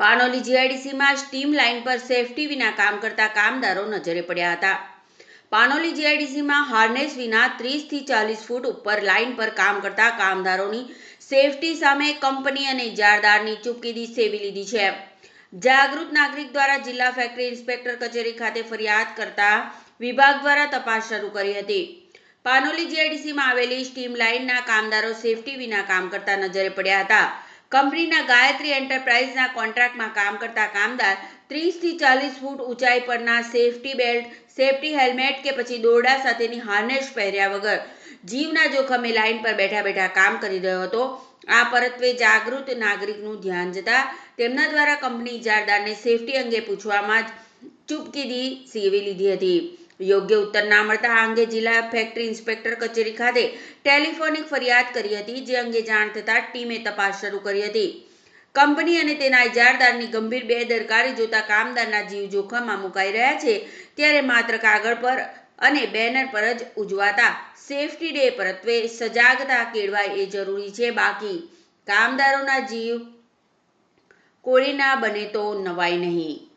Panoli જીઆઈડીસીમાં steam line પર safety વિના કામ કરતા કામદારો નજરે પડ્યા હતા। પાનોલી જીઆઈડીસીમાં હાર્નેસ વિના 30 થી 40 ફૂટ ઉપર લાઇન પર કામ કરતા કામદારોની સેફટી સામે કંપની અને ઇજારદારની ચૂપકીદી સેવી લીધી છે। જાગૃત નાગરિક દ્વારા જિલ્લા ફેક્ટરી ઇન્સ્પેક્ટર કચેરી ખાતે ફરિયાદ કરતા વિભાગ દ્વારા તપાસ શરૂ કરી હતી। પાનોલી જીઆઈડીસીમાં આવેલી સ્ટીમ લાઇનના કામદારો સેફટી વિના કામ કરતા નજરે પડ્યા હતા। કંપનીના ગાયત્રી એન્ટરપ્રાઇઝના કોન્ટ્રાક્ટમાં કામ કરતા કામદાર 30 થી 40 ફૂટ ઊંચાઈ પરના સેફટી બેલ્ટ, સેફટી હેલ્મેટ કે પછી દોરડા સાથેની હાર્નેસ પહેર્યા વગર જીવના જોખમે લાઇન પર બેઠા બેઠા કામ કરી રહ્યો હતો। આ પરત્વે જાગૃત નાગરિકનું ધ્યાન જતા તેમના દ્વારા કંપની ઇજારદારને સેફટી અંગે પૂછવામાં જ ચૂપકીદી સેવી લીધી હતી। યોગ્ય ઉત્તર ના મળતા આ અંગે જિલ્લા ફેક્ટરી ઇન્સ્પેક્ટર કચેરી ખાતે ટેલિફોનિક ફરિયાદ કરી હતી, જે અંગે જાણ થતાં ટીમે તપાસ શરૂ કરી હતી। કંપની અને તેના ઇજારદારની ગંભીર બેદરકારી જોતા કામદારના જીવ જોખમમાં મુકાઈ રહ્યા છે, ત્યારે માત્ર કાગળ પર અને બેનર પર જ ઉજવાતા સેફટી ડે પરત્વે સજાગતા કેળવાય એ જરૂરી છે, બાકી કામદારોના જીવ કોળી ના બને તો નવાય નહીં।